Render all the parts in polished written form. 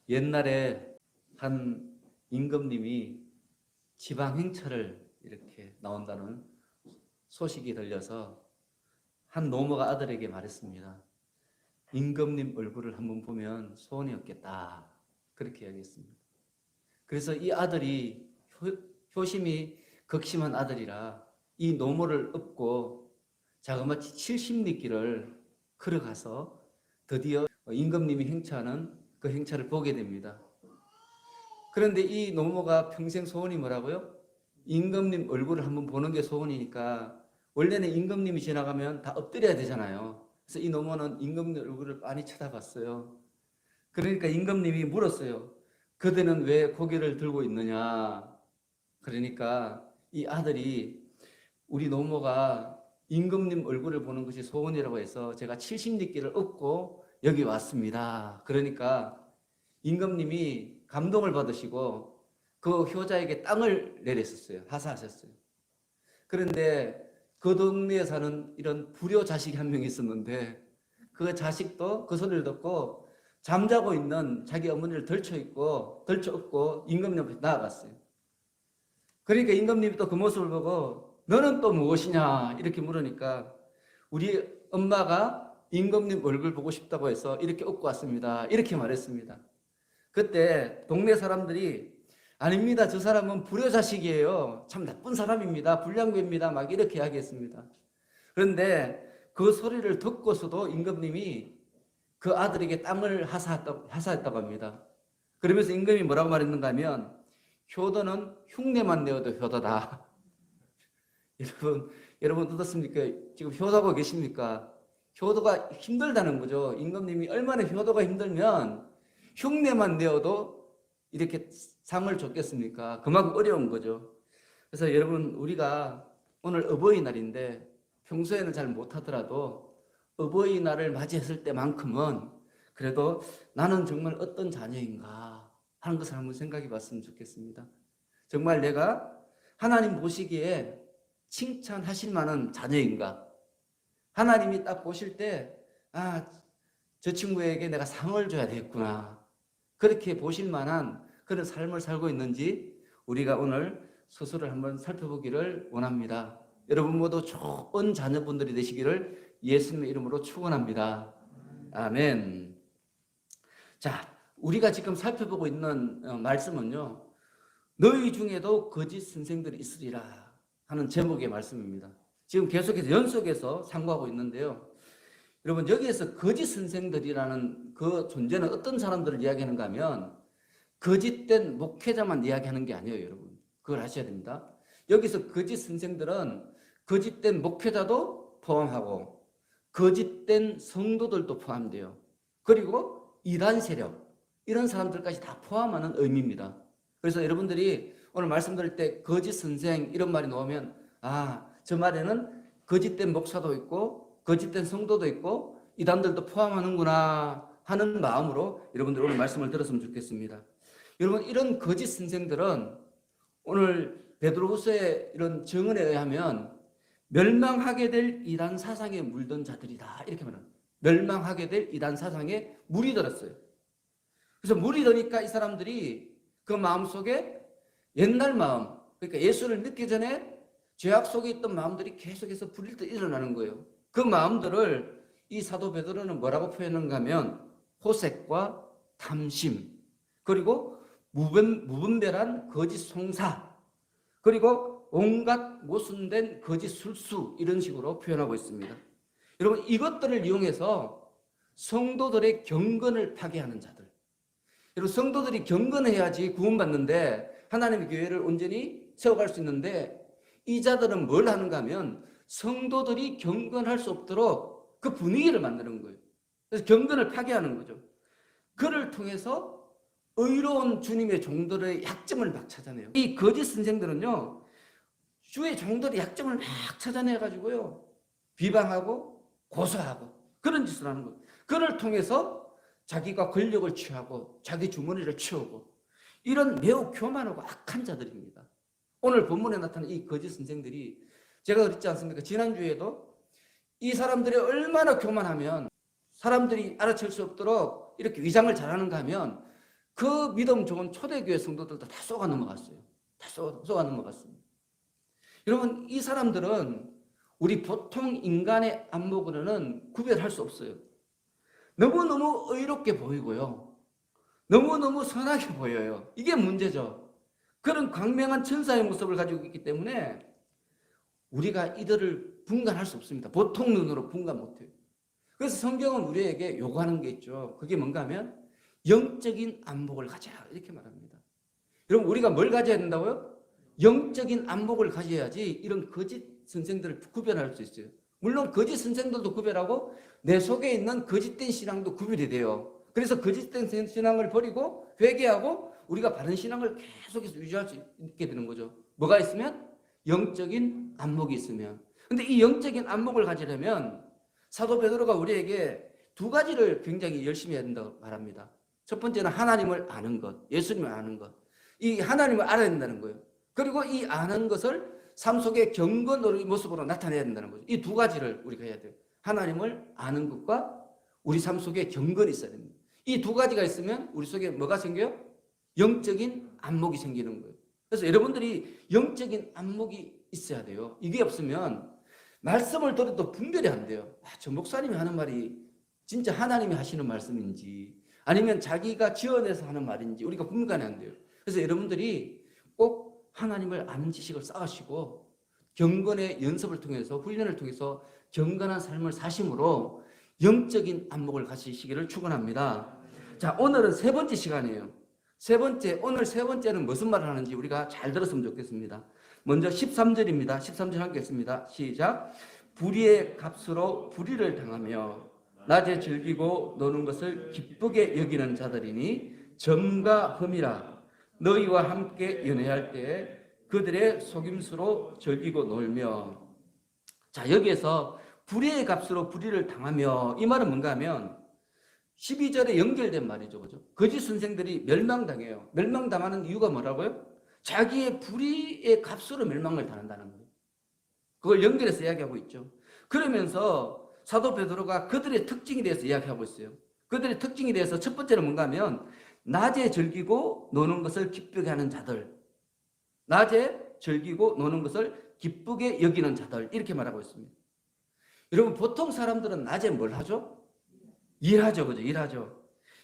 옛날에 한 임금님이 지방 행차를 이렇게 나온다는 소식이 들려서 한 노모가 아들에게 말했습니다. 임금님 얼굴을 한번 보면 소원이 없겠다. 그렇게 이야기했습니다. 그래서 이 아들이 효심이 극심한 아들이라 이 노모를 업고 자그마치 70리길을 걸어가서 드디어 임금님이 행차하는 그 행차를 보게 됩니다. 그런데 이 노모가 평생 소원이 뭐라고요? 임금님 얼굴을 한번 보는 게 소원이니까 원래는 임금님이 지나가면 다 엎드려야 되잖아요. 그래서 이 노모는 임금님 얼굴을 많이 쳐다봤어요. 그러니까 임금님이 물었어요. 그대는 왜 고개를 들고 있느냐? 그러니까 이 아들이 우리 노모가 임금님 얼굴을 보는 것이 소원이라고 해서 제가 70리길을 업고 여기 왔습니다. 그러니까 임금님이 감동을 받으시고 그 효자에게 땅을 내렸었어요. 하사하셨어요. 그런데 그 동네에 사는 이런 불효 자식이 한 명 있었는데 그 자식도 그 소리를 듣고 잠자고 있는 자기 어머니를 덜쳐 업고 임금님 앞에 나아갔어요. 그러니까 임금님이 또 그 모습을 보고 너는 또 무엇이냐 이렇게 물으니까 우리 엄마가 임금님 얼굴 보고 싶다고 해서 이렇게 업고 왔습니다. 이렇게 말했습니다. 그때 동네 사람들이 아닙니다. 저 사람은 불효자식이에요. 참 나쁜 사람입니다. 불량배입니다. 막 이렇게 이야기했습니다. 그런데 그 소리를 듣고서도 임금님이 그 아들에게 땅을 하사했다고 합니다. 그러면서 임금이 뭐라고 말했는가 하면 효도는 흉내만 내어도 효도다. 여러분 어떻습니까? 지금 효도하고 계십니까? 효도가 힘들다는 거죠. 임금님이 얼마나 효도가 힘들면 흉내만 내어도 이렇게 상을 줬겠습니까? 그만큼 어려운 거죠. 그래서 여러분 우리가 오늘 어버이날인데 평소에는 잘 못하더라도 어버이날을 맞이했을 때만큼은 그래도 나는 정말 어떤 자녀인가 하는 것을 한번 생각해 봤으면 좋겠습니다. 정말 내가 하나님 보시기에 칭찬하실 만한 자녀인가? 하나님이 딱 보실 때 저 친구에게 내가 상을 줘야 되겠구나. 그렇게 보실 만한 그런 삶을 살고 있는지 우리가 오늘 스스로를 한번 살펴보기를 원합니다. 여러분 모두 좋은 자녀분들이 되시기를 예수님의 이름으로 축원합니다. 아멘. 자, 우리가 지금 살펴보고 있는 말씀은요. 너희 중에도 거짓 선생들이 있으리라 하는 제목의 말씀입니다. 지금 계속해서 연속해서 상고하고 있는데요. 여러분 여기에서 거짓 선생들이라는 그 존재는 어떤 사람들을 이야기하는가 하면 거짓된 목회자만 이야기하는 게 아니에요. 여러분 그걸 아셔야 됩니다. 여기서 거짓 선생들은 거짓된 목회자도 포함하고 거짓된 성도들도 포함돼요. 그리고 이단 세력 이런 사람들까지 다 포함하는 의미입니다. 그래서 여러분들이 오늘 말씀 드릴 때 거짓 선생 이런 말이 나오면 저 말에는 거짓된 목사도 있고 거짓된 성도도 있고 이단들도 포함하는구나 하는 마음으로 여러분들 오늘 말씀을 들었으면 좋겠습니다. 여러분 이런 거짓 선생들은 오늘 베드로후서의 이런 증언에 의하면 멸망하게 될 이단 사상에 물든 자들이다 이렇게 말합니다. 멸망하게 될 이단 사상에 물이 들었어요. 그래서 물이 드니까 이 사람들이 그 마음속에 옛날 마음 그러니까 예수를 믿기 전에 죄악 속에 있던 마음들이 계속해서 불일 때 일어나는 거예요. 그 마음들을 이 사도 베드로는 뭐라고 표현하는가 하면 호색과 탐심 그리고 무분별한 거짓 송사 그리고 온갖 모순된 거짓 술수 이런 식으로 표현하고 있습니다. 여러분 이것들을 이용해서 성도들의 경건을 파괴하는 자들 여러분 성도들이 경건해야지 구원받는데 하나님의 교회를 온전히 세워갈 수 있는데 이 자들은 뭘 하는가 하면 성도들이 경건할 수 없도록 그 분위기를 만드는 거예요. 그래서 경건을 파괴하는 거죠. 그를 통해서 의로운 주님의 종들의 약점을 막 찾아내요. 이 거짓 선생들은요 주의 종들의 약점을 막 찾아내가지고요 비방하고 고소하고 그런 짓을 하는 거예요. 그를 통해서 자기가 권력을 취하고 자기 주머니를 채우고 이런 매우 교만하고 악한 자들입니다. 오늘 본문에 나타난 이 거짓 선생들이 제가 그랬지 않습니까? 지난주에도 이 사람들이 얼마나 교만하면 사람들이 알아챌 수 없도록 이렇게 위장을 잘하는가 하면 그 믿음 좋은 초대교회 성도들도 다 쏘아 넘어갔어요. 다 쏘아 넘어갔습니다. 여러분, 이 사람들은 우리 보통 인간의 안목으로는 구별할 수 없어요. 너무너무 의롭게 보이고요. 너무너무 선하게 보여요. 이게 문제죠. 그런 광명한 천사의 모습을 가지고 있기 때문에 우리가 이들을 분간할 수 없습니다. 보통 눈으로 분간 못해요. 그래서 성경은 우리에게 요구하는 게 있죠. 그게 뭔가 하면 영적인 안목을 가져라 이렇게 말합니다. 여러분, 우리가 뭘 가져야 된다고요? 영적인 안목을 가져야지 이런 거짓 선생들을 구별할 수 있어요. 물론 거짓 선생들도 구별하고 내 속에 있는 거짓된 신앙도 구별이 돼요. 그래서 거짓된 신앙을 버리고 회개하고 우리가 바른 신앙을 계속해서 유지할 수 있게 되는 거죠. 뭐가 있으면? 영적인 안목이 있으면. 근데 이 영적인 안목을 가지려면 사도 베드로가 우리에게 두 가지를 굉장히 열심히 해야 된다고 말합니다. 첫 번째는 하나님을 아는 것, 예수님을 아는 것. 이 하나님을 알아야 된다는 거예요. 그리고 이 아는 것을 삶 속의 경건의 모습으로 나타내야 된다는 거죠. 이 두 가지를 우리가 해야 돼요. 하나님을 아는 것과 우리 삶 속에 경건이 있어야 됩니다. 이 두 가지가 있으면 우리 속에 뭐가 생겨요? 영적인 안목이 생기는 거예요. 그래서 여러분들이 영적인 안목이 있어야 돼요. 이게 없으면 말씀을 들어도 분별이 안 돼요. 저 목사님이 하는 말이 진짜 하나님이 하시는 말씀인지 아니면 자기가 지어내서 하는 말인지 우리가 분간이 안 돼요. 그래서 여러분들이 꼭 하나님을 아는 지식을 쌓으시고 경건의 연습을 통해서 훈련을 통해서 경건한 삶을 사심으로 영적인 안목을 가지시기를 축원합니다. 자, 오늘은 세 번째 시간이에요. 오늘 세 번째는 무슨 말을 하는지 우리가 잘 들었으면 좋겠습니다. 먼저 13절입니다. 13절 하겠습니다. 시작. 불의의 값으로 불의를 당하며 낮에 즐기고 노는 것을 기쁘게 여기는 자들이니 점과 흠이라. 너희와 함께 연회할 때에 그들의 속임수로 즐기고 놀며. 자, 여기에서 불의의 값으로 불의를 당하며, 이 말은 뭔가 하면 12절에 연결된 말이죠. 그죠? 거짓 선생들이 멸망당해요. 멸망당하는 이유가 뭐라고요? 자기의 불의의 값으로 멸망을 당한다는 거예요. 그걸 연결해서 이야기하고 있죠. 그러면서 사도 베드로가 그들의 특징에 대해서 이야기하고 있어요. 그들의 특징에 대해서 첫 번째는 뭔가 하면 낮에 즐기고 노는 것을 기쁘게 하는 자들. 낮에 즐기고 노는 것을 기쁘게 여기는 자들. 이렇게 말하고 있습니다. 여러분, 보통 사람들은 낮에 뭘 하죠? 일하죠. 그죠? 일하죠.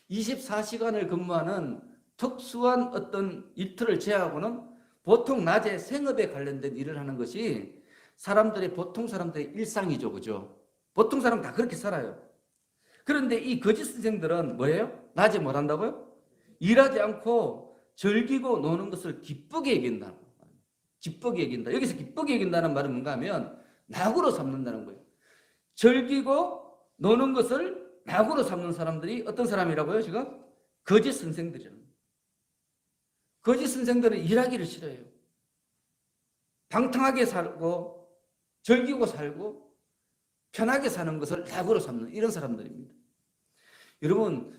24시간을 근무하는 특수한 어떤 일터를 제외하고는 보통 낮에 생업에 관련된 일을 하는 것이 보통 사람들의 일상이죠. 그죠? 보통 사람 다 그렇게 살아요. 그런데 이 거짓 선생들은 뭐예요? 낮에 뭘 한다고요? 일하지 않고 즐기고 노는 것을 기쁘게 여긴다. 기쁘게 여긴다. 여기서 기쁘게 여긴다는 말은 뭔가 하면 낙으로 삼는다는 거예요. 즐기고 노는 것을 낙으로 삼는 사람들이 어떤 사람이라고요? 지금? 거짓 선생들이에요. 거짓 선생들은 일하기를 싫어해요. 방탕하게 살고 즐기고 살고 편하게 사는 것을 낙으로 삼는 이런 사람들입니다. 여러분,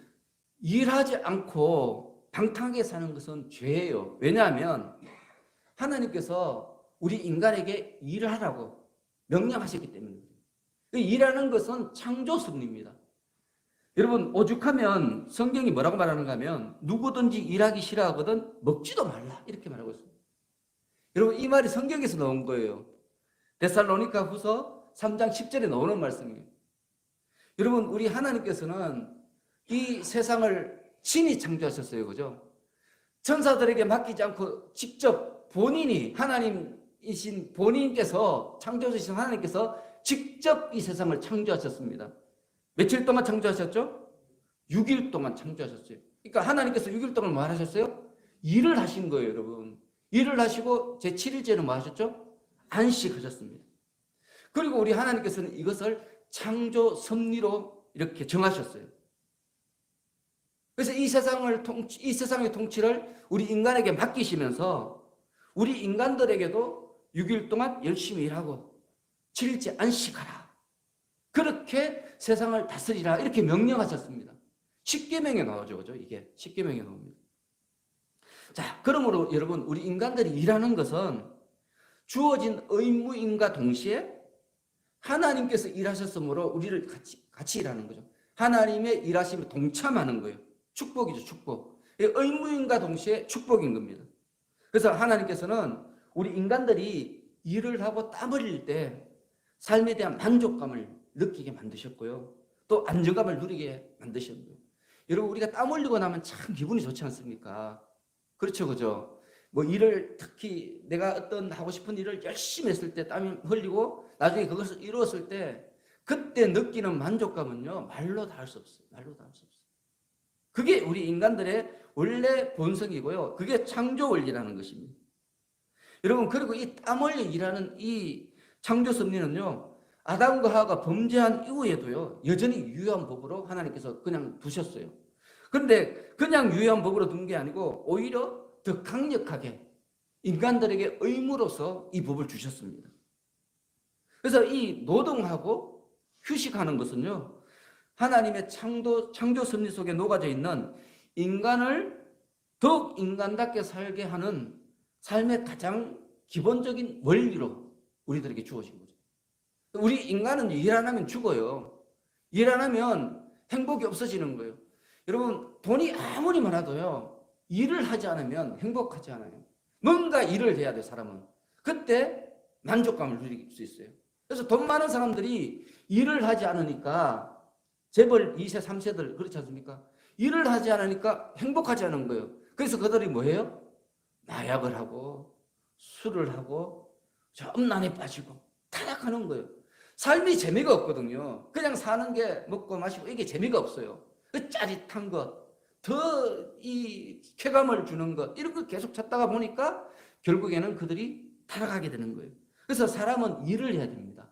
일하지 않고 방탕하게 사는 것은 죄예요. 왜냐하면 하나님께서 우리 인간에게 일을 하라고 명령하셨기 때문입니다. 일하는 것은 창조 섭리입니다. 여러분, 오죽하면 성경이 뭐라고 말하는가 하면 누구든지 일하기 싫어하거든 먹지도 말라 이렇게 말하고 있습니다. 여러분, 이 말이 성경에서 나온 거예요. 데살로니가 후서 3장 10절에 나오는 말씀이에요. 여러분, 우리 하나님께서는 이 세상을 친히 창조하셨어요. 그죠? 천사들에게 맡기지 않고 직접 본인이 하나님이신 본인께서 창조하신 하나님께서 직접 이 세상을 창조하셨습니다. 며칠 동안 창조하셨죠? 6일 동안 창조하셨어요. 그러니까 하나님께서 6일 동안 뭐 하셨어요? 일을 하신 거예요, 여러분. 일을 하시고 제7일째는 뭐 하셨죠? 안식하셨습니다. 그리고 우리 하나님께서는 이것을 창조 섭리로 이렇게 정하셨어요. 그래서 이 세상의 통치를 우리 인간에게 맡기시면서 우리 인간들에게도 6일 동안 열심히 일하고 7일째 안식하라. 그렇게 세상을 다스리라 이렇게 명령하셨습니다. 십계명에 나오죠. 그죠? 이게 십계명에 나옵니다. 자, 그러므로 여러분, 우리 인간들이 일하는 것은 주어진 의무임과 동시에 하나님께서 일하셨으므로 우리를 같이 일하는 거죠. 하나님의 일하심에 동참하는 거예요. 축복이죠, 축복. 의무인과 동시에 축복인 겁니다. 그래서 하나님께서는 우리 인간들이 일을 하고 땀 흘릴 때 삶에 대한 만족감을 느끼게 만드셨고요. 또 안정감을 누리게 만드셨고요. 여러분, 우리가 땀 흘리고 나면 참 기분이 좋지 않습니까? 그렇죠, 그죠? 뭐 일을, 특히 내가 어떤 하고 싶은 일을 열심히 했을 때 땀이 흘리고 나중에 그것을 이루었을 때 그때 느끼는 만족감은요, 말로 다 할 수 없어요. 말로 다 할 수 없어요. 그게 우리 인간들의 원래 본성이고요. 그게 창조 원리라는 것입니다. 여러분, 그리고 이 땀 흘려 일하는 이 창조 섭리는요, 아담과 하와가 범죄한 이후에도요, 여전히 유효한 법으로 하나님께서 그냥 두셨어요. 그런데 그냥 유효한 법으로 둔 게 아니고 오히려 더 강력하게 인간들에게 의무로서 이 법을 주셨습니다. 그래서 이 노동하고 휴식하는 것은요, 하나님의 창조 섭리 속에 녹아져 있는 인간을 더욱 인간답게 살게 하는 삶의 가장 기본적인 원리로 우리들에게 주어진 거죠. 우리 인간은 일 안 하면 죽어요. 일 안 하면 행복이 없어지는 거예요. 여러분, 돈이 아무리 많아도요, 일을 하지 않으면 행복하지 않아요. 뭔가 일을 해야 돼요, 사람은. 그때 만족감을 누릴 수 있어요. 그래서 돈 많은 사람들이 일을 하지 않으니까 재벌 2세, 3세들 그렇지 않습니까? 일을 하지 않으니까 행복하지 않은 거예요. 그래서 그들이 뭐예요? 마약을 하고 술을 하고 음란에 빠지고 타락하는 거예요. 삶이 재미가 없거든요. 그냥 사는 게 먹고 마시고 이게 재미가 없어요. 그 짜릿한 것, 더 이 쾌감을 주는 것, 이런 걸 계속 찾다가 보니까 결국에는 그들이 타락하게 되는 거예요. 그래서 사람은 일을 해야 됩니다.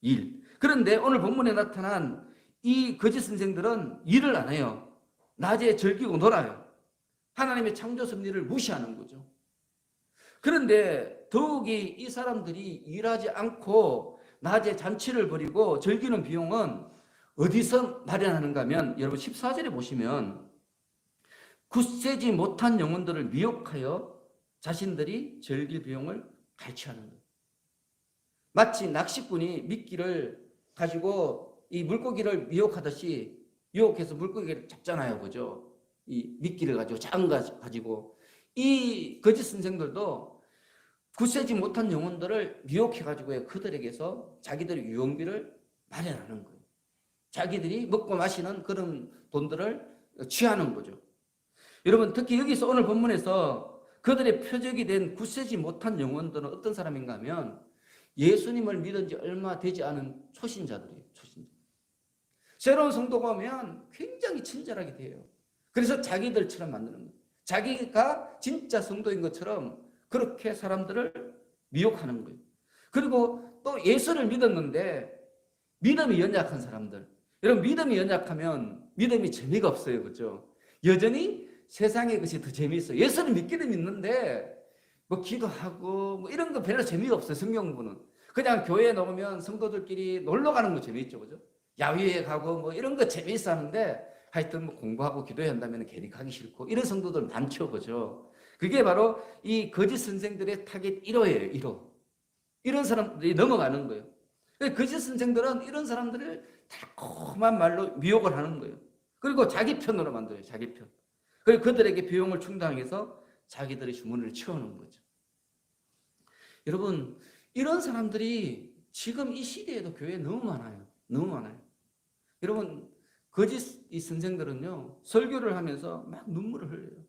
일. 그런데 오늘 본문에 나타난 이 거짓 선생들은 일을 안 해요. 낮에 즐기고 놀아요. 하나님의 창조 섭리를 무시하는 거죠. 그런데 더욱이 이 사람들이 일하지 않고 낮에 잔치를 벌이고 즐기는 비용은 어디서 마련하는가 하면 여러분 14절에 보시면 굳세지 못한 영혼들을 미혹하여 자신들이 즐길 비용을 갈취하는 거예요. 마치 낚시꾼이 미끼를 가지고 이 물고기를 미혹하듯이 유혹해서 물고기를 잡잖아요. 그죠? 이 미끼를 가지고 작은 거 가지고 이 거짓 선생들도 굳세지 못한 영혼들을 미혹해가지고 그들에게서 자기들의 유용비를 마련하는 거예요. 자기들이 먹고 마시는 그런 돈들을 취하는 거죠. 여러분, 특히 여기서 오늘 본문에서 그들의 표적이 된 굳세지 못한 영혼들은 어떤 사람인가 하면 예수님을 믿은 지 얼마 되지 않은 초신자들이에요. 초신자. 새로운 성도가 오면 굉장히 친절하게 돼요. 그래서 자기들처럼 만드는 거예요. 자기가 진짜 성도인 것처럼 그렇게 사람들을 미혹하는 거예요. 그리고 또 예수를 믿었는데 믿음이 연약한 사람들. 여러분, 믿음이 연약하면 믿음이 재미가 없어요. 그렇죠? 여전히 세상의 것이 더 재미있어요. 예수를 믿기는 믿는데 뭐 기도하고 뭐 이런 거 별로 재미가 없어요. 성경 공부는. 그냥 교회에 나오면 성도들끼리 놀러 가는 거 재미있죠. 그죠? 야외에 가고 뭐 이런 거 재미있어 하는데 하여튼 뭐 공부하고 기도해야 한다면 괜히 가기 싫고 이런 성도들 많죠. 그죠? 그게 바로 이 거짓 선생들의 타겟 1호예요. 1호. 이런 사람들이 넘어가는 거예요. 거짓 선생들은 이런 사람들을 달콤한 말로 미혹을 하는 거예요. 그리고 자기 편으로 만들어요. 자기 편. 그리고 그들에게 비용을 충당해서 자기들의 주문을 채우는 거죠. 여러분, 이런 사람들이 지금 이 시대에도 교회에 너무 많아요. 너무 많아요. 여러분, 거짓 이 선생들은요, 설교를 하면서 막 눈물을 흘려요.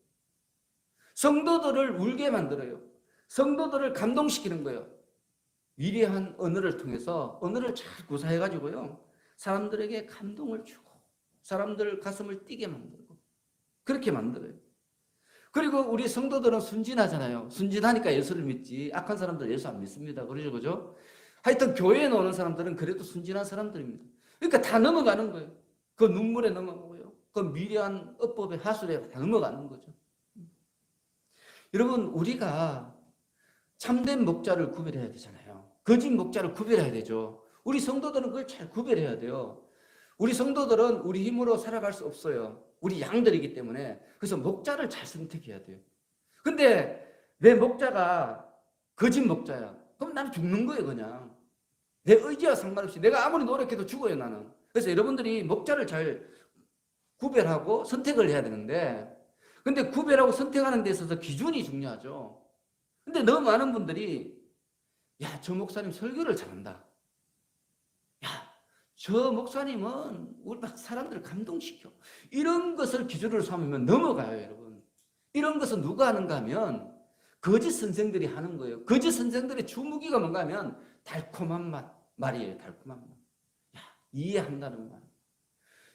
성도들을 울게 만들어요. 성도들을 감동시키는 거예요. 위대한 언어를 통해서 언어를 잘 구사해가지고요, 사람들에게 감동을 주고 사람들 가슴을 뛰게 만들고 그렇게 만들어요. 그리고 우리 성도들은 순진하잖아요. 순진하니까 예수를 믿지 악한 사람들 예수 안 믿습니다. 그러죠, 그죠? 하여튼 교회에 오는 사람들은 그래도 순진한 사람들입니다. 그러니까 다 넘어가는 거예요. 그 눈물에 넘어가고요, 그 미려한 어법의 하술에 다 넘어가는 거죠. 여러분, 우리가 참된 목자를 구별해야 되잖아요. 거짓 목자를 구별해야 되죠. 우리 성도들은 그걸 잘 구별해야 돼요. 우리 성도들은 우리 힘으로 살아갈 수 없어요. 우리 양들이기 때문에. 그래서 목자를 잘 선택해야 돼요. 근데 내 목자가 거짓 목자야. 그럼 나는 죽는 거예요, 그냥. 내 의지와 상관없이 내가 아무리 노력해도 죽어요, 나는. 그래서 여러분들이 목자를 잘 구별하고 선택을 해야 되는데, 근데 구별하고 선택하는 데 있어서 기준이 중요하죠. 근데 너무 많은 분들이 야, 저 목사님 설교를 잘한다. 야, 저 목사님은 우리 막 사람들을 감동시켜. 이런 것을 기준으로 삼으면 넘어가요, 여러분. 이런 것은 누가 하는가 하면 거짓 선생들이 하는 거예요. 거짓 선생들의 주무기가 뭔가 하면 달콤한 말이에요. 달콤한 말. 야, 이해한다는 말.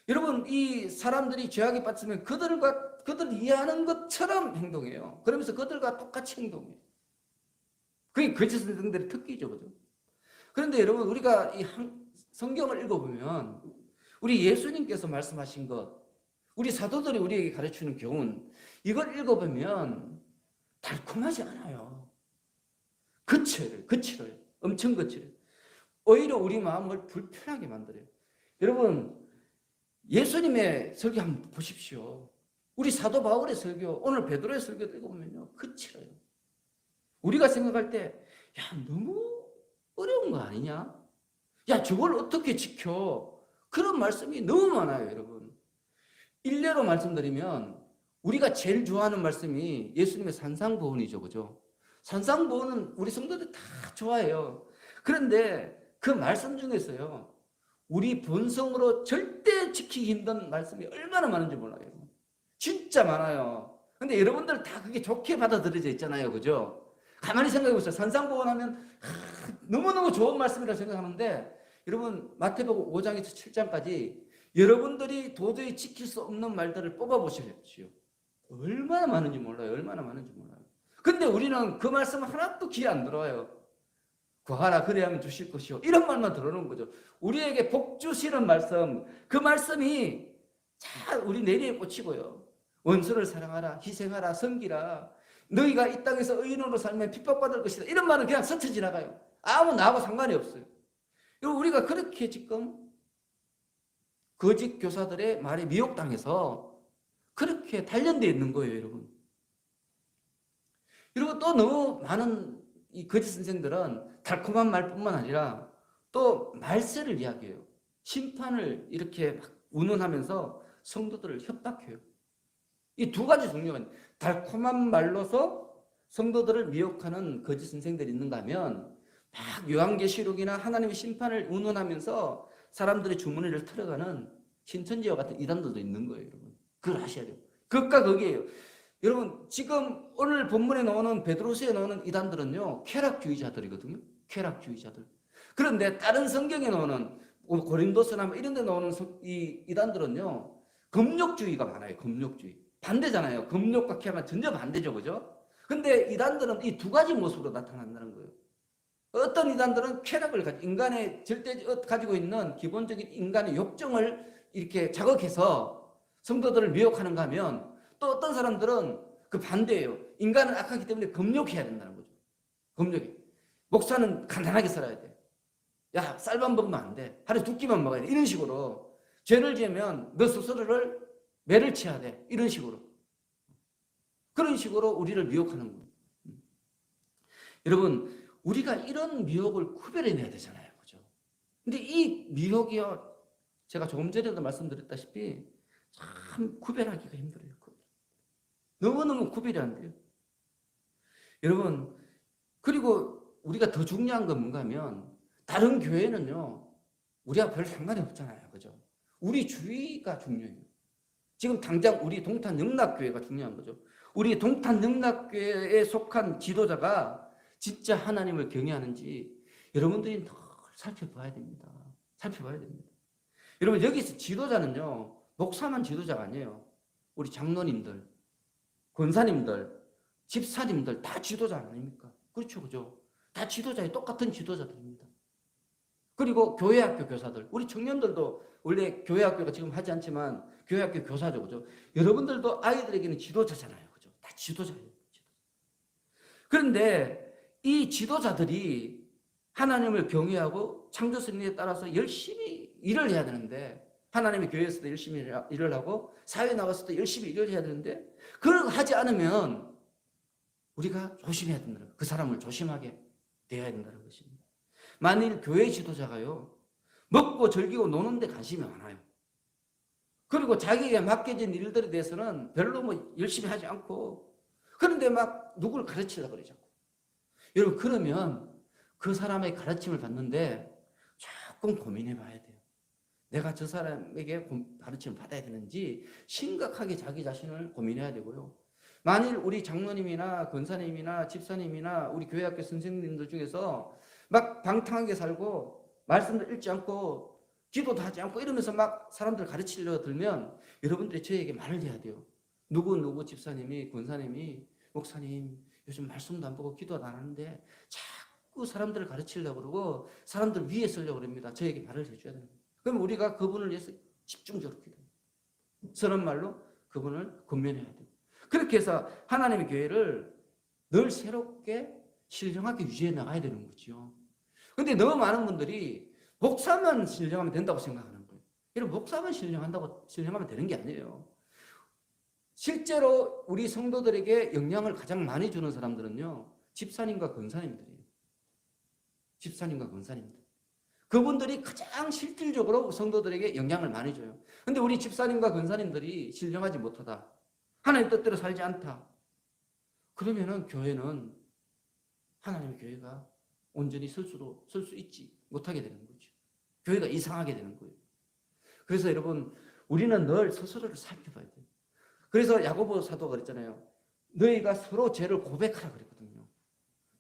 여러분, 이 사람들이 죄악에 빠지면 그들 이해하는 것처럼 행동해요. 그러면서 그들과 똑같이 행동해요. 그게 거짓 선생들의 특기죠. 그죠? 그런데 여러분, 우리가 이 성경을 읽어보면 우리 예수님께서 말씀하신 것, 우리 사도들이 우리에게 가르치는 교훈, 이걸 읽어보면 달콤하지 않아요. 거칠어요. 엄청 거칠어요. 오히려 우리 마음을 불편하게 만들어요. 여러분, 예수님의 설교 한번 보십시오. 우리 사도 바울의 설교, 오늘 베드로의 설교 읽어보면요, 거칠어요. 우리가 생각할 때, 야, 너무 어려운 거 아니냐? 야, 저걸 어떻게 지켜? 그런 말씀이 너무 많아요, 여러분. 일례로 말씀드리면 우리가 제일 좋아하는 말씀이 예수님의 산상보훈이죠, 그죠? 산상보훈은 우리 성도들 다 좋아해요. 그런데 그 말씀 중에서요, 우리 본성으로 절대 지키기 힘든 말씀이 얼마나 많은지 몰라요. 진짜 많아요. 근데 여러분들 다 그게 좋게 받아들여져 있잖아요, 그죠? 가만히 생각해 보세요. 산상보훈 하면 너무너무 좋은 말씀이라고 생각하는데, 여러분 마태복음 5장에서 7장까지 여러분들이 도저히 지킬 수 없는 말들을 뽑아보십시오. 얼마나 많은지 몰라요. 얼마나 많은지 몰라요. 근데 우리는 그 말씀 하나도 귀에 안 들어와요. 구하라 그래야 하면 주실 것이요. 이런 말만 들어오는 거죠. 우리에게 복 주시는 말씀, 그 말씀이 잘 우리 내리에 꽂히고요. 원수를 사랑하라, 희생하라, 섬기라. 너희가 이 땅에서 의인으로 살면 핍박받을 것이다. 이런 말은 그냥 스쳐 지나가요. 아무 나하고 상관이 없어요. 우리가 그렇게 지금 거짓 교사들의 말에 미혹당해서 그렇게 단련되어 있는 거예요, 여러분. 그리고 또 너무 많은 이 거짓 선생들은 달콤한 말뿐만 아니라 또 말세를 이야기해요. 심판을 이렇게 막 운운하면서 성도들을 협박해요. 이 두 가지 종류가 달콤한 말로서 성도들을 미혹하는 거짓 선생들이 있는가 하면 막 요한계시록이나 하나님의 심판을 운운하면서 사람들의 주머니를 털어가는 신천지와 같은 이단들도 있는 거예요, 여러분. 그걸 아셔야 돼요. 그것과 거기에요. 여러분, 지금 오늘 본문에 나오는 베드로서에 나오는 이단들은요, 쾌락주의자들이거든요. 쾌락주의자들. 그런데 다른 성경에 나오는 고린도서나 이런 데 나오는 이 이단들은요, 금욕주의가 많아요. 금욕주의. 반대잖아요. 금욕과 쾌락은 전혀 반대죠. 그죠? 근데 이단들은 이 두 가지 모습으로 나타난다는 거예요. 어떤 이단들은 쾌락을 가지고 인간의 절대 가지고 있는 기본적인 인간의 욕정을 이렇게 자극해서 성도들을 미혹하는가 하면 또 어떤 사람들은 그 반대예요. 인간은 악하기 때문에 금욕해야 된다는 거죠. 금욕이. 목사는 간단하게 살아야 돼. 야, 쌀밥 먹으면 안 돼. 하루에 2끼만 먹어야 돼. 이런 식으로. 죄를 지으면 너 스스로를 매를 치어야 돼. 이런 식으로. 그런 식으로 우리를 미혹하는 거예요. 여러분, 우리가 이런 미혹을 구별해내야 되잖아요. 그죠? 근데 이 미혹이요, 제가 조금 전에도 말씀드렸다시피 참 구별하기가 힘들어요. 너무너무 구별이 안 돼요. 여러분, 그리고 우리가 더 중요한 건 뭔가 하면 다른 교회는요, 우리하고 별 상관이 없잖아요. 그죠? 우리 주의가 중요해요. 지금 당장 우리 동탄 영락교회가 중요한 거죠. 우리 동탄 영락교회에 속한 지도자가 진짜 하나님을 경외하는지 여러분들이 늘 살펴봐야 됩니다. 살펴봐야 됩니다. 여러분, 여기서 지도자는요, 목사만 지도자가 아니에요. 우리 장로님들, 권사님들, 집사님들 다 지도자 아닙니까? 그렇죠, 그죠? 다 지도자예요. 똑같은 지도자들입니다. 그리고 교회학교 교사들, 우리 청년들도 원래 교회학교가 지금 하지 않지만 교회학교 교사죠, 그죠? 여러분들도 아이들에게는 지도자잖아요, 그죠? 다 지도자예요. 그런데 이 지도자들이 하나님을 경외하고 창조 선리에 따라서 열심히 일을 해야 되는데, 하나님의 교회에서도 열심히 일을 하고 사회에 나가서도 열심히 일을 해야 되는데, 그걸 하지 않으면 우리가 조심해야 된다는 거예요. 그 사람을 조심하게 되어야 된다는 것입니다. 만일 교회 지도자가요, 먹고 즐기고 노는 데 관심이 많아요. 그리고 자기에게 맡겨진 일들에 대해서는 별로 뭐 열심히 하지 않고, 그런데 막 누구를 가르치려고 그러죠. 여러분, 그러면 그 사람의 가르침을 받는데 조금 고민해 봐야 돼요. 내가 저 사람에게 가르침을 받아야 되는지 심각하게 자기 자신을 고민해야 되고요. 만일 우리 장로님이나 권사님이나 집사님이나 우리 교회학교 선생님들 중에서 막 방탕하게 살고 말씀도 읽지 않고 기도도 하지 않고 이러면서 막 사람들 가르치려고 들면 여러분들이 저에게 말을 해야 돼요. 누구 집사님이, 권사님이, 목사님 요즘 말씀도 안 보고 기도도 안 하는데 자꾸 사람들을 가르치려고 그러고 사람들 위에 쓰려고 그럽니다. 저에게 말을 해줘야 됩니다. 그럼 우리가 그분을 위해서 집중적으로 기도해요. 서는 말로 그분을 권면해야 돼요. 그렇게 해서 하나님의 교회를 늘 새롭게 신령하게 유지해 나가야 되는 거죠. 그런데 너무 많은 분들이 목사만 신령하면 된다고 생각하는 거예요. 여러분, 목사만 신령하면 되는 게 아니에요. 실제로 우리 성도들에게 영향을 가장 많이 주는 사람들은요, 집사님과 권사님들이에요. 집사님과 권사님들. 그분들이 가장 실질적으로 성도들에게 영향을 많이 줘요. 그런데 우리 집사님과 권사님들이 신령하지 못하다, 하나님 뜻대로 살지 않다, 그러면은 교회는, 하나님의 교회가 온전히 설 수 있지 못하게 되는 거죠. 교회가 이상하게 되는 거예요. 그래서 여러분, 우리는 늘 스스로를 살펴봐야 돼요. 그래서 야고보 사도가 그랬잖아요. 너희가 서로 죄를 고백하라 그랬거든요.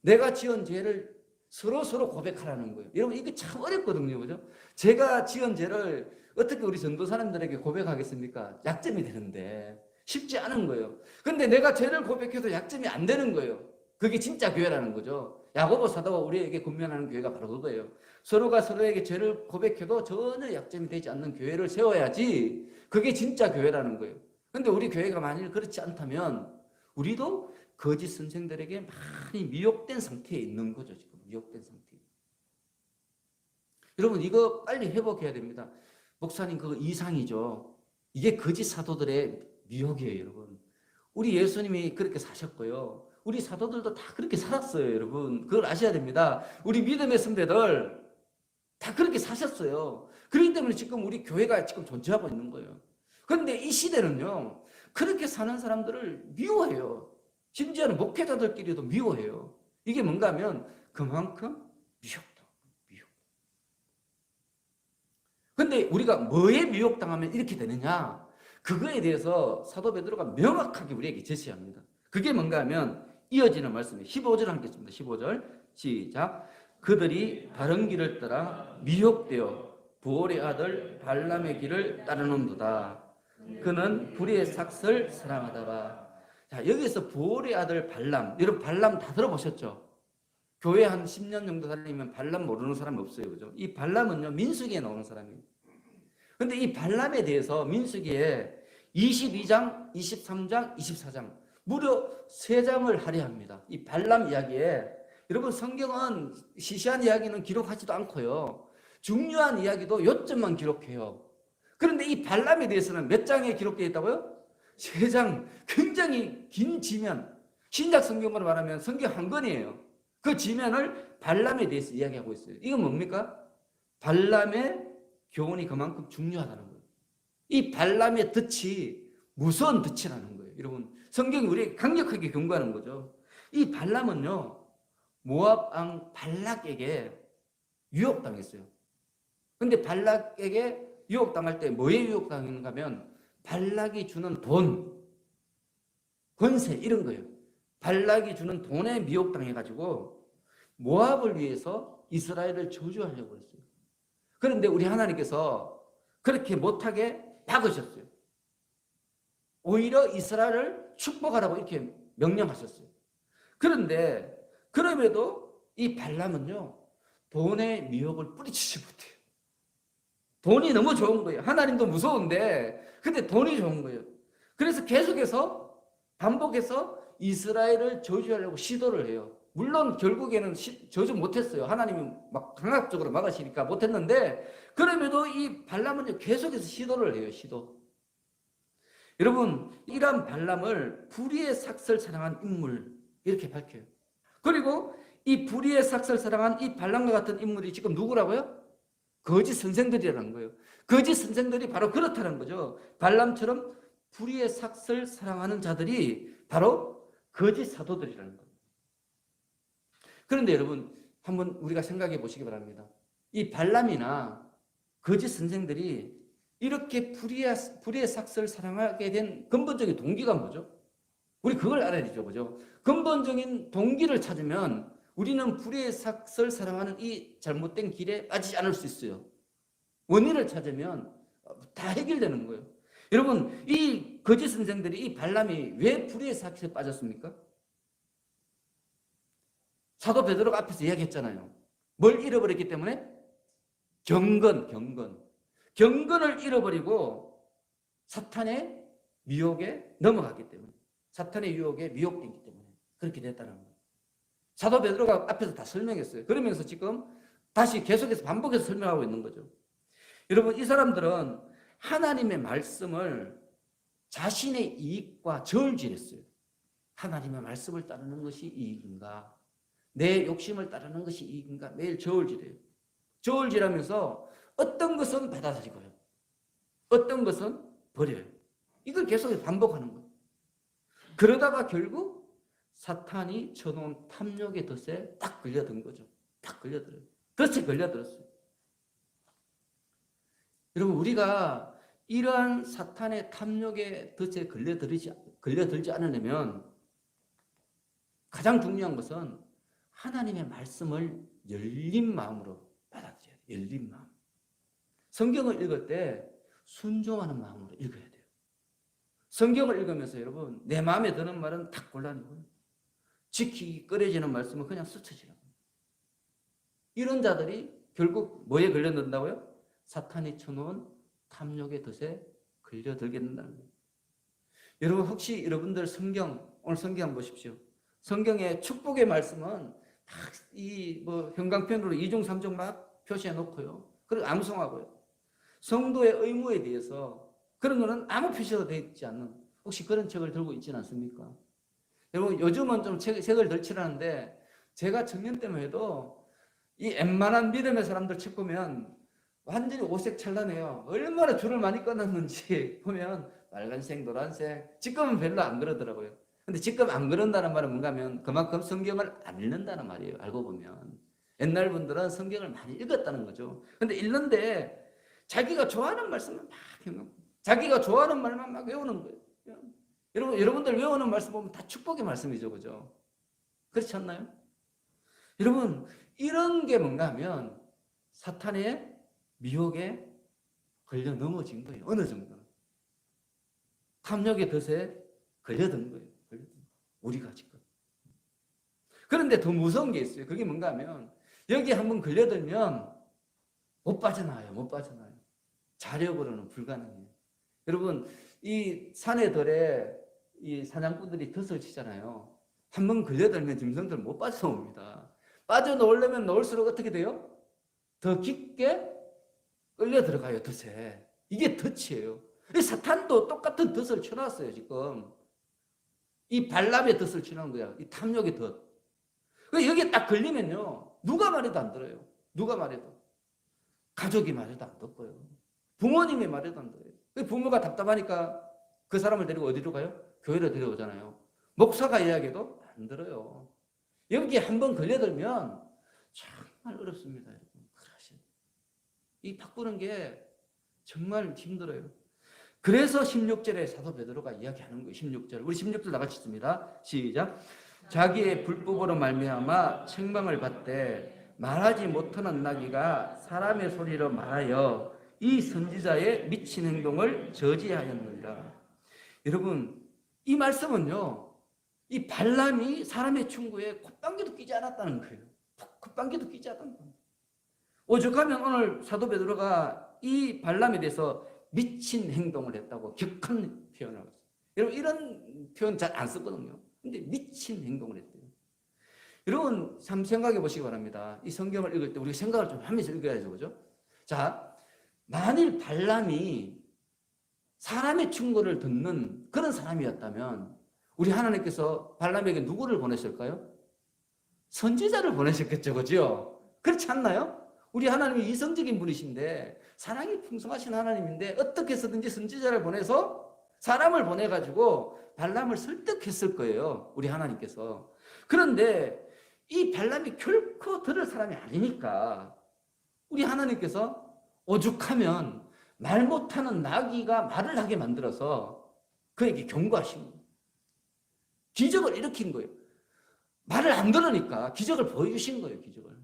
내가 지은 죄를 서로 고백하라는 거예요. 여러분, 이게 참 어렵거든요. 그죠? 제가 지은 죄를 어떻게 우리 전도 사람들에게 고백하겠습니까? 약점이 되는데 쉽지 않은 거예요. 근데 내가 죄를 고백해도 약점이 안 되는 거예요. 그게 진짜 교회라는 거죠. 야고보 사도가 우리에게 권면하는 교회가 바로 그거예요. 서로가 서로에게 죄를 고백해도 전혀 약점이 되지 않는 교회를 세워야지 그게 진짜 교회라는 거예요. 근데 우리 교회가 만일 그렇지 않다면 우리도 거짓 선생들에게 많이 미혹된 상태에 있는 거죠. 지금 미혹된 상태. 여러분, 이거 빨리 회복해야 됩니다. 목사님, 그거 이상이죠. 이게 거짓 사도들의 미혹이에요, 여러분. 우리 예수님이 그렇게 사셨고요. 우리 사도들도 다 그렇게 살았어요, 여러분. 그걸 아셔야 됩니다. 우리 믿음의 선배들 다 그렇게 사셨어요. 그렇기 때문에 지금 우리 교회가 지금 존재하고 있는 거예요. 그런데 이 시대는요, 그렇게 사는 사람들을 미워해요. 심지어는 목회자들끼리도 미워해요. 이게 뭔가 하면 그만큼 미혹다. 미혹. 근데 우리가 뭐에 미혹당하면 이렇게 되느냐? 그거에 대해서 사도 베드로가 명확하게 우리에게 제시합니다. 그게 뭔가 하면 이어지는 말씀이에요. 15절 하겠습니다. 15절 시작. 그들이 바른 길을 따라 미혹되어 부올의 아들 발람의 길을 따르는도다. 그는 불의의 삭슬 사랑하다가. 자, 여기서 부올의 아들 발람, 여러분 발람 다 들어보셨죠? 교회 한 10년 정도 다니면 발람 모르는 사람이 없어요. 그죠? 이 발람은요, 민수기에 나오는 사람이에요. 근데 이 발람에 대해서 민수기에 22장, 23장, 24장 무려 3장을 할애합니다. 이 발람 이야기에. 여러분, 성경은 시시한 이야기는 기록하지도 않고요, 중요한 이야기도 요점만 기록해요. 그런데 이 발람에 대해서는 몇 장에 기록되어 있다고요? 3장. 굉장히 긴 지면, 신약 성경으로 말하면 성경 한 권이에요. 그 지면을 발람에 대해서 이야기하고 있어요. 이건 뭡니까? 발람의 교훈이 그만큼 중요하다는 거예요. 이 발람의 덫이 무서운 덫이라는 거예요. 여러분, 성경이 우리에게 강력하게 경고하는 거죠. 이 발람은요, 모압 왕 발락에게 유혹당했어요. 근데 발락에게 유혹당할 때 뭐에 유혹당했는가 하면 발락이 주는 돈, 권세 이런 거예요. 발락이 주는 돈에 미혹당해가지고 모압을 위해서 이스라엘을 저주하려고 했어요. 그런데 우리 하나님께서 그렇게 못하게 막으셨어요. 오히려 이스라엘을 축복하라고 이렇게 명령하셨어요. 그런데 그럼에도 이 발람은요, 돈의 미혹을 뿌리치지 못해요. 돈이 너무 좋은 거예요. 하나님도 무서운데 근데 돈이 좋은 거예요. 그래서 계속해서 반복해서 이스라엘을 저주하려고 시도를 해요. 물론 결국에는 저주 못했어요. 하나님이 막 강압적으로 막으시니까 못했는데, 그럼에도 이 발람은 계속해서 시도를 해요. 시도. 여러분, 이러한 발람을 불의의 삭슬 사랑한 인물 이렇게 밝혀요. 그리고 이 불의의 삭슬 사랑한 이 발람과 같은 인물이 지금 누구라고요? 거짓 선생들이라는 거예요. 거짓 선생들이 바로 그렇다는 거죠. 발람처럼 불의의 삭을 사랑하는 자들이 바로 거짓 사도들이라는 거예요. 그런데 여러분, 한번 우리가 생각해 보시기 바랍니다. 이 발람이나 거짓 선생들이 이렇게 불의의 삭을 사랑하게 된 근본적인 동기가 뭐죠? 우리 그걸 알아야 되죠, 그죠? 근본적인 동기를 찾으면 우리는 불의의 삭을 사랑하는 이 잘못된 길에 빠지지 않을 수 있어요. 원인을 찾으면 다 해결되는 거예요. 여러분, 이 거짓 선생들이, 이 발람이 왜 불의의 삭에 빠졌습니까? 사도 베드로가 앞에서 이야기했잖아요. 뭘 잃어버렸기 때문에? 경건을 잃어버리고 사탄의 미혹에 넘어갔기 때문에, 사탄의 유혹에 미혹됐기 때문에 그렇게 됐다는 거예요. 사도 베드로가 앞에서 다 설명했어요. 그러면서 지금 다시 계속해서 반복해서 설명하고 있는 거죠. 여러분, 이 사람들은 하나님의 말씀을 자신의 이익과 저울질했어요. 하나님의 말씀을 따르는 것이 이익인가? 내 욕심을 따르는 것이 이익인가? 매일 저울질해요. 저울질하면서 어떤 것은 받아들이고요. 어떤 것은 버려요. 이걸 계속 반복하는 거예요. 그러다가 결국 사탄이 쳐놓은 탐욕의 덫에 딱 걸려든 거죠. 딱 걸려들어요. 덫에 걸려들었어요. 여러분, 우리가 이러한 사탄의 탐욕의 덫에 걸려들지 않으려면 가장 중요한 것은 하나님의 말씀을 열린 마음으로 받아들여야 돼요. 열린 마음. 성경을 읽을 때 순종하는 마음으로 읽어야 돼요. 성경을 읽으면서 여러분, 내 마음에 드는 말은 딱 골라내고요. 지키기 꺼려지는 말씀은 그냥 스쳐지라고. 이런 자들이 결국 뭐에 걸려든다고요? 사탄이 쳐놓은 탐욕의 덫에 걸려들게 된다는 거예요. 여러분, 혹시 여러분들 오늘 성경 한번 보십시오. 성경의 축복의 말씀은 형광펜으로 2중 3중 막 표시해 놓고요. 그리고 암송하고요. 성도의 의무에 대해서 그런 거는 아무 표시도 되어 있지 않는, 혹시 그런 책을 들고 있지는 않습니까? 여러분, 요즘은 좀 책을 덜 칠하는데 제가 청년 때만 해도 이 웬만한 믿음의 사람들 책 보면 완전히 오색찬란해요. 얼마나 줄을 많이 끊었는지 보면 빨간색, 노란색. 지금은 별로 안 그러더라고요. 근데 지금 안 그런다는 말은 뭔가 하면 그만큼 성경을 안 읽는다는 말이에요. 알고 보면. 옛날 분들은 성경을 많이 읽었다는 거죠. 근데 읽는데 자기가 좋아하는 말씀을 막 해놓고 자기가 좋아하는 말만 막 외우는 거예요. 여러분들 외우는 말씀 보면 다 축복의 말씀이죠. 그죠? 그렇지 않나요? 여러분, 이런 게 뭔가 하면 사탄의 미혹에 걸려 넘어진 거예요. 어느 정도는. 탐욕의 덫에 걸려든 거예요. 우리가 지금. 그런데 더 무서운 게 있어요. 그게 뭔가 하면 여기 한번 걸려들면 못 빠져나와요. 자력으로는 불가능해요. 여러분, 이 산의 들에 이 사냥꾼들이 덫을 치잖아요. 한번 걸려들면 짐승들 못 빠져나옵니다. 빠져나오려면 나올수록 어떻게 돼요? 더 깊게 끌려 들어가요, 덫에. 이게 덫이에요. 사탄도 똑같은 덫을 쳐놨어요, 지금. 이 발람의 덫을 치는 거야. 이 탐욕의 덫. 여기에 딱 걸리면요, 누가 말해도 안 들어요. 누가 말해도. 가족이 말해도 안 듣고요. 부모님이 말해도 안 들어요. 부모가 답답하니까 그 사람을 데리고 어디로 가요? 교회로 데려오잖아요. 목사가 이야기해도 안 들어요. 여기에 한번 걸려들면 정말 어렵습니다. 이 바꾸는 게 정말 힘들어요. 그래서 16절에 사도 베드로가 이야기하는 거예요. 16절. 우리 16절 나같이 읽습니다. 시작. 자기의 불법으로 말미암아 책망을 받되 말하지 못하는 나귀가 사람의 소리로 말하여 이 선지자의 미친 행동을 저지하였느니라. 여러분, 이 말씀은요, 이 발람이 사람의 충고에 콧방귀도 끼지 않았다는 거예요. 콧방귀도 끼지 않았다는 거예요. 오죽하면 오늘 사도 베드로가 이 발람에 대해서 미친 행동을 했다고 격한 표현을 하고 있어요. 여러분, 이런 표현 잘 안 쓰거든요. 근데 미친 행동을 했대요. 여러분, 참 생각해 보시기 바랍니다. 이 성경을 읽을 때 우리가 생각을 좀 하면서 읽어야죠. 그죠? 자, 만일 발람이 사람의 충고를 듣는 그런 사람이었다면 우리 하나님께서 발람에게 누구를 보내실까요? 선지자를 보내셨겠죠. 그죠? 그렇지 않나요? 우리 하나님이 이성적인 분이신데 사랑이 풍성하신 하나님인데 어떻게 해서든지 선지자를 보내서 사람을 보내가지고 발람을 설득했을 거예요. 우리 하나님께서. 그런데 이 발람이 결코 들을 사람이 아니니까 우리 하나님께서 오죽하면 말 못하는 나귀가 말을 하게 만들어서 그에게 경고하신 거예요. 기적을 일으킨 거예요. 말을 안 들으니까 기적을 보여주신 거예요. 기적을.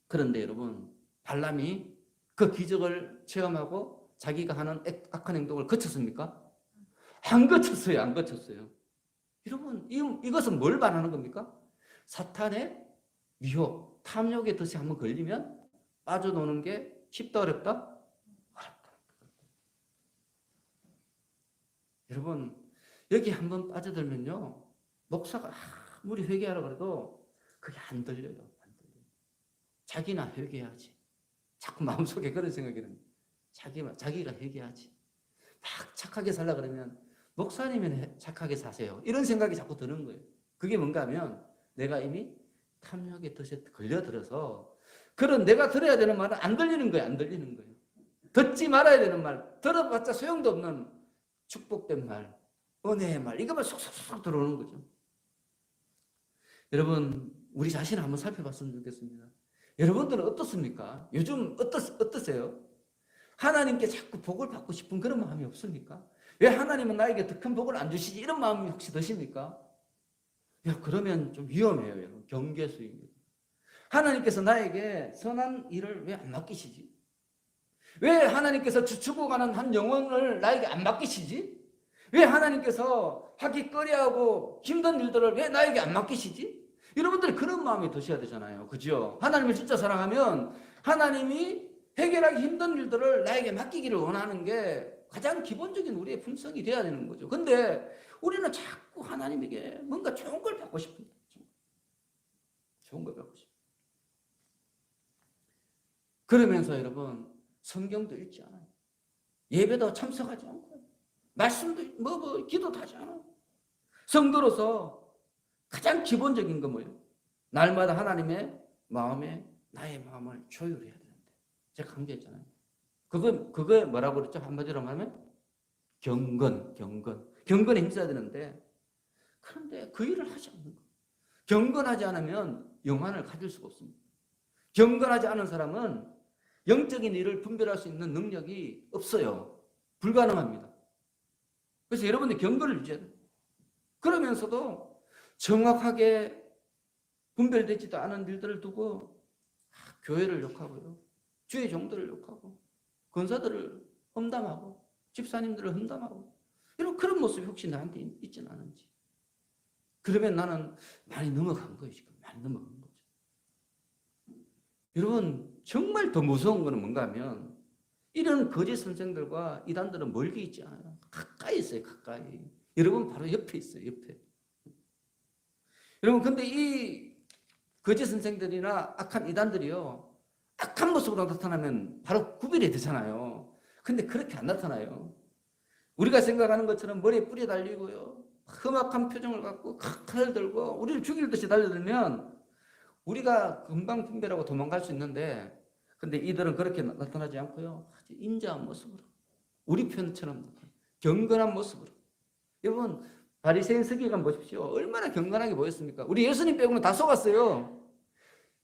그런데 여러분, 발람이 그 기적을 체험하고 자기가 하는 악한 행동을 거쳤습니까? 안 거쳤어요. 안 거쳤어요. 여러분, 이것은 뭘 말하는 겁니까? 사탄의 미혹, 탐욕의 덫에 한번 걸리면 빠져노는 게 쉽다, 어렵다? 어렵다. 여러분, 여기 한번 빠져들면요, 목사가 아무리 회개하라 그래도 그게 안 들려요. 안 들려요. 자기나 회개해야지. 자꾸 마음속에 그런 생각이 듭니다. 자기가 회개하지. 막 착하게 살라 그러면 목사님은 착하게 사세요. 이런 생각이 자꾸 드는 거예요. 그게 뭔가 하면 내가 이미 탐욕의 덫에 걸려들어서 그런 내가 들어야 되는 말은 안 들리는 거예요. 안 들리는 거예요. 듣지 말아야 되는 말, 들어봤자 소용도 없는 축복된 말, 은혜의 말, 이것만 쏙쏙쏙 들어오는 거죠. 여러분, 우리 자신을 한번 살펴봤으면 좋겠습니다. 여러분들은 어떻습니까? 요즘 어떠세요? 하나님께 자꾸 복을 받고 싶은 그런 마음이 없습니까? 왜 하나님은 나에게 더 큰 복을 안 주시지? 이런 마음이 혹시 드십니까? 야, 그러면 좀 위험해요. 여러분. 경계수입니다. 하나님께서 나에게 선한 일을 왜 안 맡기시지? 왜 하나님께서 주추고 가는 한 영혼을 나에게 안 맡기시지? 왜 하나님께서 하기 꺼려하고 힘든 일들을 왜 나에게 안 맡기시지? 여러분들이 그런 마음이 드셔야 되잖아요. 그죠? 하나님을 진짜 사랑하면 하나님이 해결하기 힘든 일들을 나에게 맡기기를 원하는 게 가장 기본적인 우리의 품성이 돼야 되는 거죠. 근데 우리는 자꾸 하나님에게 뭔가 좋은 걸 받고 싶습니다. 좋은 걸 받고 싶습니다. 그러면서 여러분, 성경도 읽지 않아요. 예배도 참석하지 않고, 말씀도 기도도 하지 않아요. 성도로서 가장 기본적인 건 뭐예요? 날마다 하나님의 마음에 나의 마음을 조율해야 되는데, 제가 강조했잖아요. 그거 뭐라고 그랬죠? 한마디로 말하면 경건에 힘써야 되는데, 그런데 그 일을 하지 않는 거예요. 경건하지 않으면 영안을 가질 수가 없습니다. 경건하지 않은 사람은 영적인 일을 분별할 수 있는 능력이 없어요. 불가능합니다. 그래서 여러분들 경건을 유지해야 돼요. 그러면서도 정확하게 분별되지도 않은 일들을 두고 교회를 욕하고요, 주의 종들을 욕하고, 권사들을 험담하고, 집사님들을 험담하고, 이런 그런 모습이 혹시 나한테 있지는 않은지. 그러면 나는 많이 넘어간 거예요. 지금 많이 넘어간 거죠. 여러분, 정말 더 무서운 거는 뭔가 하면 이런 거짓 선생들과 이단들은 멀게 있지 않아요. 가까이 있어요. 가까이. 여러분 바로 옆에 있어요. 옆에. 여러분, 근데 이 거짓 선생들이나 악한 이단들이요, 악한 모습으로 나타나면 바로 구별이 되잖아요. 근데 그렇게 안 나타나요. 우리가 생각하는 것처럼 머리에 뿔이 달리고요, 험악한 표정을 갖고 칼을 들고 우리를 죽일 듯이 달려들면 우리가 금방 분별하고 도망갈 수 있는데, 근데 이들은 그렇게 나타나지 않고요, 아주 인자한 모습으로, 우리 편처럼 경건한 모습으로. 여러분, 바리새인 서기관 보십시오. 얼마나 경건하게 보였습니까? 우리 예수님 빼고는 다 속았어요.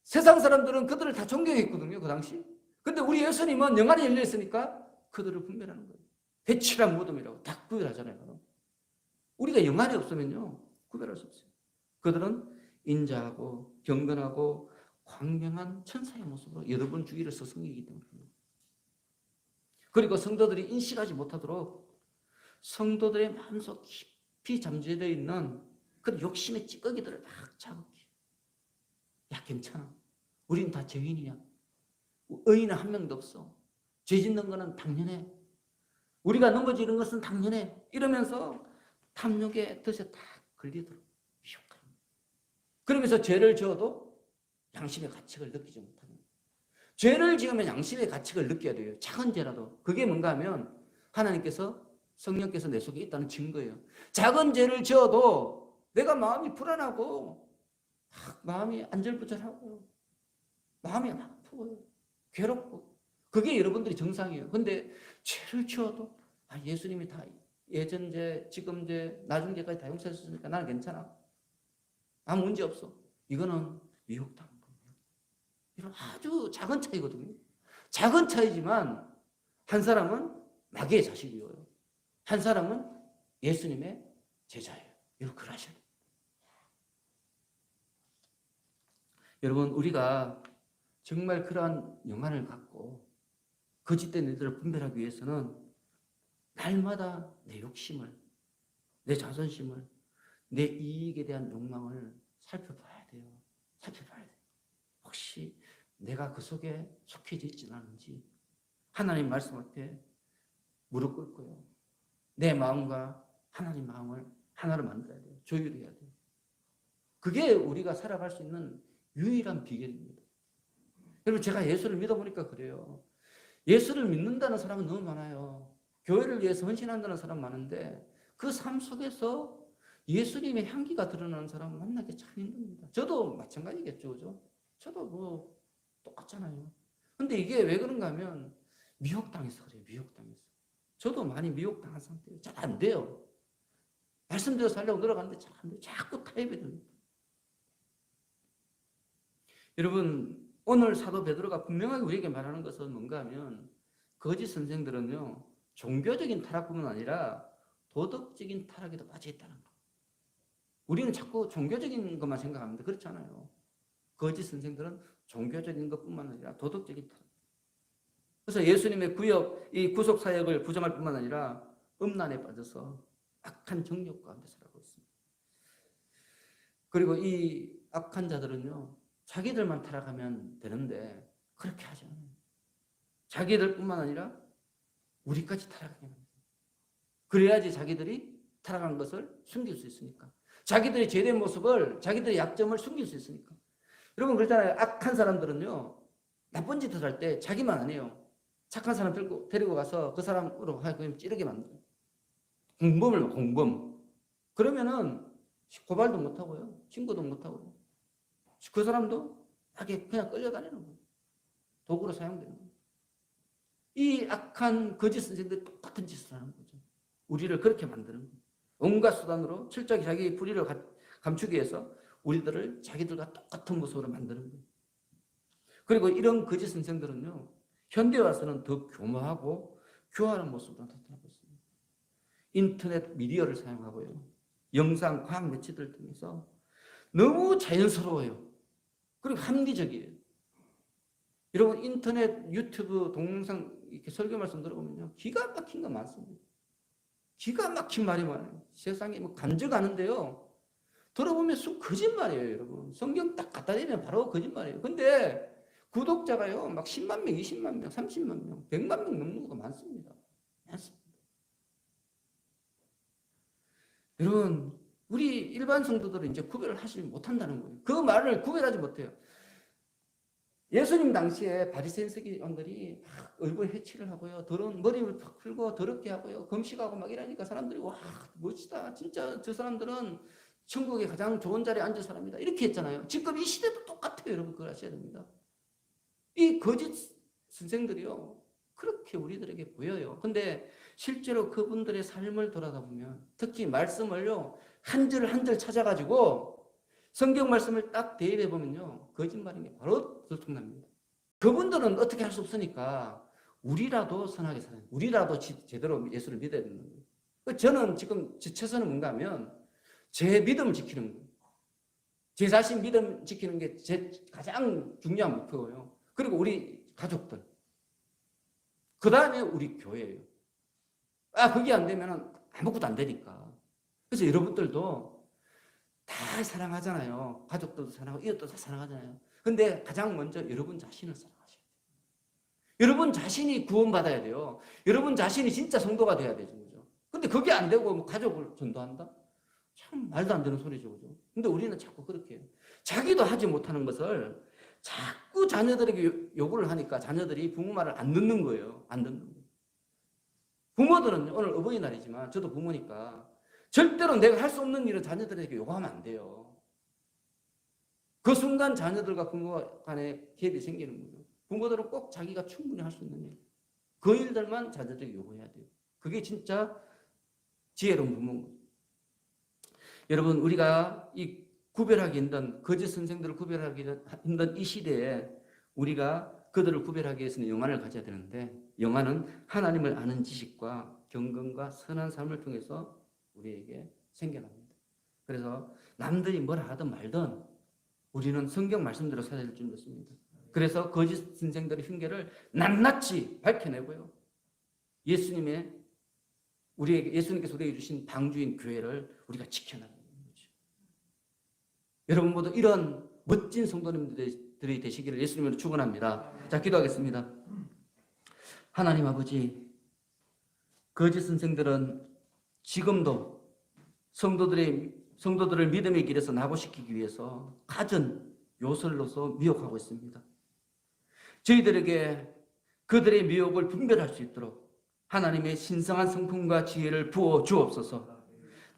세상 사람들은 그들을 다 존경했거든요, 그 당시. 근데 우리 예수님은 영안이 열려 있으니까 그들을 분별하는 거예요. 배칠한 무덤이라고 다 구별하잖아요. 우리가 영안이 없으면요, 구별할 수 없어요. 그들은 인자하고 경건하고 광명한 천사의 모습으로 여러분 주위를 서성이기 때문에. 그리고 성도들이 인식하지 못하도록 성도들의 마음속 깊이 잠재되어 있는 그런 욕심의 찌꺼기들을 막 자극해. 야, 괜찮아. 우린 다 죄인이야. 의인은 한 명도 없어. 죄 짓는 거는 당연해. 우리가 넘어지는 것은 당연해. 이러면서 탐욕의 덫에 딱 걸리도록 미혹합니다. 그러면서 죄를 지어도 양심의 가책을 느끼지 못합니다. 죄를 지으면 양심의 가책을 느껴야 돼요. 작은 죄라도. 그게 뭔가 하면 하나님께서, 성령께서 내 속에 있다는 증거예요. 작은 죄를 지어도 내가 마음이 불안하고 마음이 안절부절하고 마음이 아프고 괴롭고, 그게 여러분들이 정상이에요. 근데 죄를 지어도 예수님이 다 예전죄, 지금죄, 나중죄까지 다 용서했으니까 나는 괜찮아. 아무 문제 없어. 이거는 미혹당한 거예요. 이런 아주 작은 차이거든요. 작은 차이지만 한 사람은 마귀의 자식이에요. 한 사람은 예수님의 제자예요. 여러분 그걸 아셔야 돼요. 여러분 우리가 정말 그러한 영안을 갖고 거짓된 일들을 분별하기 위해서는 날마다 내 욕심을, 내 자존심을, 내 이익에 대한 욕망을 살펴봐야 돼요. 살펴봐야 돼요. 혹시 내가 그 속에 속해져 있지는 않은지 하나님 말씀 앞에 무릎 꿇고요. 내 마음과 하나님 마음을 하나로 만들어야 돼요. 조율해야 돼요. 그게 우리가 살아갈 수 있는 유일한 비결입니다. 여러분 제가 예수를 믿어보니까 그래요. 예수를 믿는다는 사람은 너무 많아요. 교회를 위해서 헌신한다는 사람 많은데 그 삶 속에서 예수님의 향기가 드러나는 사람을 만나기 참 힘듭니다. 저도 마찬가지겠죠. 그죠? 저도 뭐 똑같잖아요. 근데 이게 왜 그런가 하면 미혹당해서 그래요. 미혹당해서. 저도 많이 미혹당한 상태예요. 잘 안 돼요. 말씀대로 살려고 노력하는데 잘 안 돼요. 자꾸 타협이 됩니다. 여러분 오늘 사도 베드로가 분명하게 우리에게 말하는 것은 뭔가 하면 거짓 선생들은요 종교적인 타락뿐만 아니라 도덕적인 타락에도 빠져 있다는 거. 우리는 자꾸 종교적인 것만 생각합니다. 그렇지 않아요. 거짓 선생들은 종교적인 것뿐만 아니라 도덕적인 타락. 그래서 예수님의 이 구속 사역을 부정할 뿐만 아니라 음란에 빠져서 악한 정욕 가운데 살아가고 있습니다. 그리고 이 악한 자들은요 자기들만 타락하면 되는데 그렇게 하지 않아요. 자기들뿐만 아니라 우리까지 타락하게 합니다. 그래야지 자기들이 타락한 것을 숨길 수 있으니까. 자기들의 죄된 모습을, 자기들의 약점을 숨길 수 있으니까. 여러분 그렇잖아요. 악한 사람들은요 나쁜 짓을 할 때 자기만 안 해요. 착한 사람 데리고 가서 그 사람으로 하여금 찌르게 만들어요. 공범. 그러면은 고발도 못하고요. 신고도 못하고요. 그 사람도 그냥 끌려다니는 거예요. 도구로 사용되는 거예요. 이 악한 거짓 선생들이 똑같은 짓을 하는 거죠. 우리를 그렇게 만드는 거예요. 온갖 수단으로 철저히 자기 불의를 감추기 위해서 우리들을 자기들과 똑같은 모습으로 만드는 거예요. 그리고 이런 거짓 선생들은요. 현대에 와서는 더 교묘하고 교활한 모습으로 나타나고 있습니다. 인터넷 미디어를 사용하고요. 영상, 과학 매체들을 통해서 너무 자연스러워요. 그리고 합리적이에요. 여러분 인터넷, 유튜브, 동영상 이렇게 설교 말씀 들어보면요. 기가 막힌 거 많습니다. 기가 막힌 말이 많아요. 세상에 뭐 간증하는데요. 들어보면 쑥 거짓말이에요, 여러분. 성경 딱 갖다 대면 바로 거짓말이에요. 근데 구독자가요, 막 10만 명, 20만 명, 30만 명, 100만 명 넘는 것도 많습니다. 많습니다. 여러분, 우리 일반 성도들은 이제 구별을 하지 못한다는 거예요. 그 말을 구별하지 못해요. 예수님 당시에 바리새인 서기관들이 막 얼굴 해치를 하고요. 더러운 머리를 팍 풀고 더럽게 하고요. 금식하고 막 이러니까 사람들이 와 멋지다. 진짜 저 사람들은 천국의 가장 좋은 자리에 앉을 사람이다. 이렇게 했잖아요. 지금 이 시대도 똑같아요. 여러분 그걸 아셔야 됩니다. 이 거짓 선생들이요. 그렇게 우리들에게 보여요. 근데 실제로 그분들의 삶을 돌아다보면 특히 말씀을요. 한 절 한 절 찾아가지고 성경 말씀을 딱 대입해 보면요. 거짓말인 게 바로 들통납니다. 그분들은 어떻게 할 수 없으니까 우리라도 선하게 살아요. 우리라도 제대로 예수를 믿어야 되는 거예요. 저는 지금 제 최선은 뭔가 하면 제 믿음을 지키는 거예요. 제 자신 믿음 지키는 게 제 가장 중요한 목표고요. 그리고 우리 가족들. 그 다음에 우리 교회예요. 그게 안 되면 아무것도 안 되니까. 그래서 여러분들도 다 사랑하잖아요. 가족들도 사랑하고 이웃도 다 사랑하잖아요. 근데 가장 먼저 여러분 자신을 사랑하셔야 돼요. 여러분 자신이 구원받아야 돼요. 여러분 자신이 진짜 성도가 돼야 되죠. 그죠? 근데 그게 안 되고 뭐 가족을 전도한다? 참 말도 안 되는 소리죠. 그죠? 근데 우리는 자꾸 그렇게 해요. 자기도 하지 못하는 것을 자꾸 자녀들에게 요구를 하니까 자녀들이 부모 말을 안 듣는 거예요. 안 듣는 거예요. 부모들은 오늘 어버이날이지만 저도 부모니까 절대로 내가 할 수 없는 일을 자녀들에게 요구하면 안 돼요. 그 순간 자녀들과 부모 간에 갭이 생기는 거죠. 부모들은 꼭 자기가 충분히 할 수 있는 일, 그 일들만 자제적으로 요구해야 돼요. 그게 진짜 지혜로운 부모인 거죠. 여러분, 우리가 이 구별하기 힘든, 거짓 선생들을 구별하기 힘든 이 시대에 우리가 그들을 구별하기 위해서는 영안을 가져야 되는데, 영안은 하나님을 아는 지식과 경건과 선한 삶을 통해서 우리에게 생겨납니다. 그래서 남들이 뭐라 하든 말든 우리는 성경 말씀대로 살아야 될 줄 믿습니다. 그래서 거짓 선생들의 흉계를 낱낱이 밝혀내고요, 예수님께서 우리에게 주신 방주인 교회를 우리가 지켜나가는 거죠. 여러분 모두 이런 멋진 성도님들이 되시기를 예수님으로 축원합니다. 자, 기도하겠습니다. 하나님 아버지, 거짓 선생들은 지금도 성도들을 믿음의 길에서 낙오시키기 위해서 갖은 요술로서 미혹하고 있습니다. 저희들에게 그들의 미혹을 분별할 수 있도록 하나님의 신성한 성품과 지혜를 부어 주옵소서.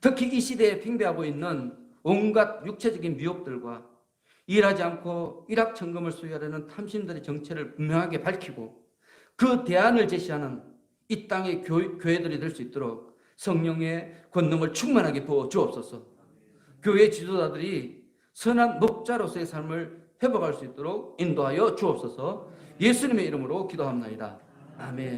특히 이 시대에 팽배하고 있는 온갖 육체적인 미혹들과 일하지 않고 일확천금을 수여하려는 탐심들의 정체를 분명하게 밝히고 그 대안을 제시하는 이 땅의 교회들이 될 수 있도록 성령의 권능을 충만하게 부어 주옵소서. 교회 지도자들이 선한 목자로서의 삶을 회복할 수 있도록 인도하여 주옵소서. 예수님의 이름으로 기도합니다. 아멘.